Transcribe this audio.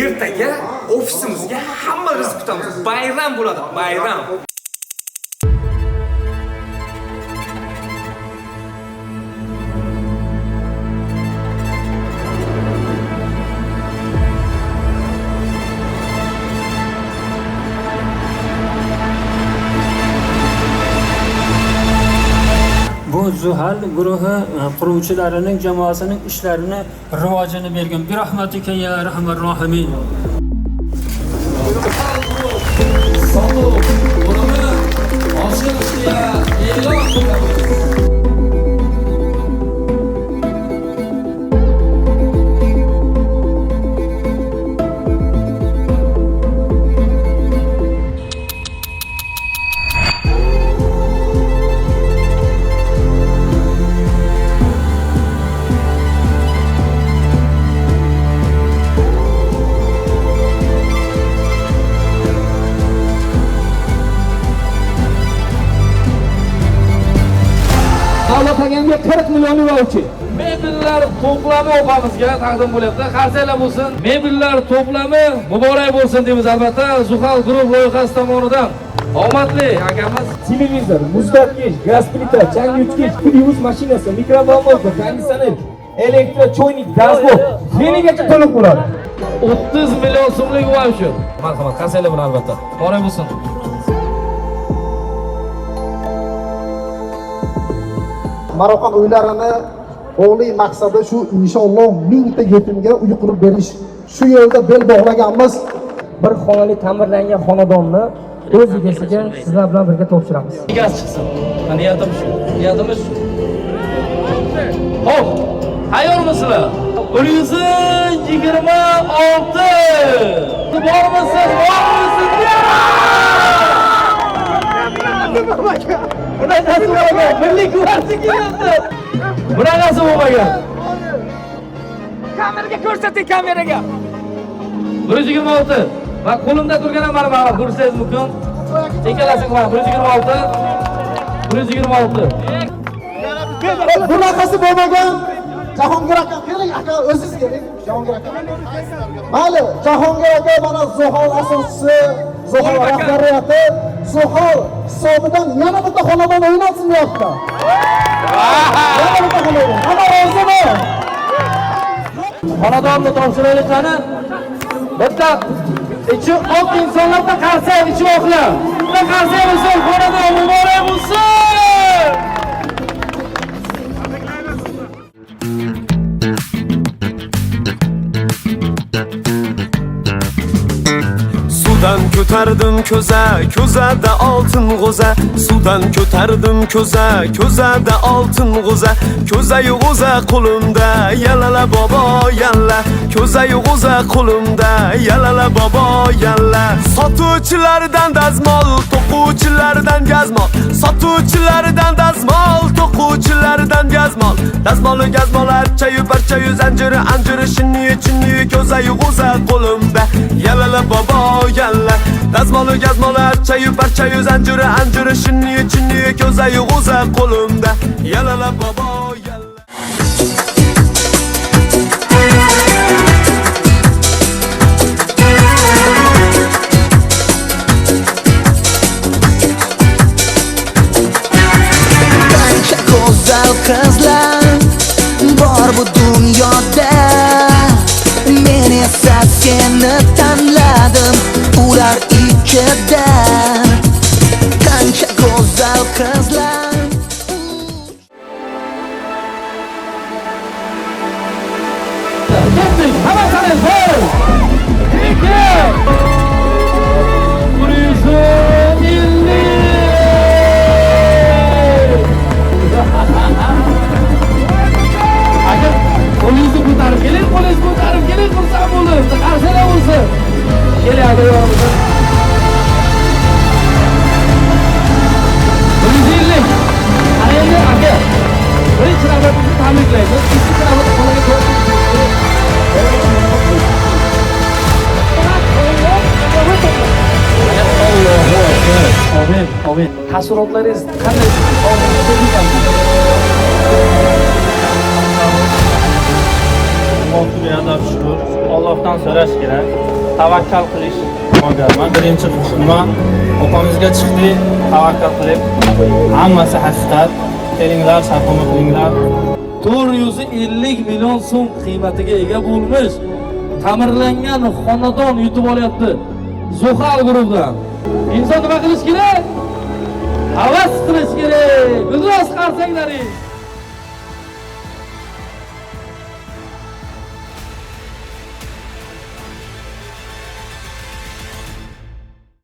ertaga ofisimizga hamma rizq kutamiz. Bayram bo'ladi, bayram. Bu Zuhal guruhi quruvchilarining jamoasining ishlarini rivojini bergan. Bir rahmatika ya rahman rohimin. Sağol, bunu oshirishga e'lon qilamiz. Davlat agenga 40 million voucher. Mebellar to'plami opamizga taqdim bo'lyapti. Qarsanglar bo'lsin. Mebellar to'plami muborak bo'lsin deymiz albatta. Zuhal guruh loyihasi tomonidan. Omadli akamiz. Televizor, muzlatgich, gaz plita, changyutgich, pul yuvish mashinasi, mikrovolnovka, konditsioner, elektrochoynik, gazbok yenigacha to'liq bo'ladi. 30 million so'mlik voucher. Marhamat, qarsanglar bilan albatta. Muborak bo'lsin. Marokon uylarini oliy maqsadi shu inshaalloh 1000 ta yetimga uy qurib berish. Shu yo'lda bel bog'laganmiz. Bir xonali ta'mirlangan xonadonni o'z egasiga sizlar bilan birga topshiramiz. Gaz chiqsin. Niyatim shu. Niyatimiz shu. Xo'p, tayyormisizlar? 126. Bormisiz? Bunaqasi bo'lmagan. Milliy gvardiya keldi. Bunaqasi bo'lmagan. Kameraga ko'rsating, kameraga. 126. Va qo'limda turgan mana ko'rsangiz mumkin. Ikkalasiga mana 126. 126. Bunaqasi bo'lmagan. Jahongir aka, keling aka, o'zingiz keling. Jahongir aka. Mayli, Jahongir aka mana Zuhal asoschisi, Zuhal rahbariyati, Zuhal hisobidan yana bitta xonadon o'ynatsin deyapti. Yana bitta xonadon. Hamma rozimi? Xonadonni topshirayliklarni bitta ichi oq insonlarga qarsa ichi oqlar. Bitta qarsa bo'lsa xonadon muborak bo'lsin. Sudan ko'tardim ko'zada oltin g'o'za. Sudan ko'tardim ko'zada oltin g'o'za. Ko'zayu g'o'za qo'limda, yalala bobo yalla. Ko'zayu g'o'za qo'limda, yalala bobo yalla. Sotuvchilardan dazmol, to'quvchilardan gazmol. Sotuvchilardan dazmol, to'quvchilardan gazmol. Dazmol archayu parchayu zanjiri anjiri shinni ko'zayu g'o'za qo'limda, yalala bobo yalla. Dazmol archayu parchayu zanjiri anjiri shinni ko'zayu g'o'za qo'limda, yalala bobo yalla. Go'zal qizlar bor bu dunyoda, men esa seni tanladim ular ichida. Qancha go'zal qizlar. Ketdik, hamma qanday bo'l. Ikki. 150. Qo'lingizni ko'tarib keling, xursand bo'lib, qarsanglar bo'lsin. Kelyapti yo'qmi? 150. Endi aka, birinchi navbatda tabriklaymiz. Ikkinchi navbatda xonaga to'g'ri. Amin, amin. Taassurotlaringiz qanday? Allohga shukr. Allohdan so'rash kerak. tavakkal qilish olganman. Birinchi qo'shilma opamizga chiqdi, tavakkal qilib, hammasi haqiqat. Kelinglar, sharhoma qilinglar. 450 million so'm qiymatiga ega bo'lmish ta'mirlangan xonadon yutib olyapti Zuhal guruhidan. Inson nima qilish kerak? Havas qilish kerak. Gulroz qarsanglaring.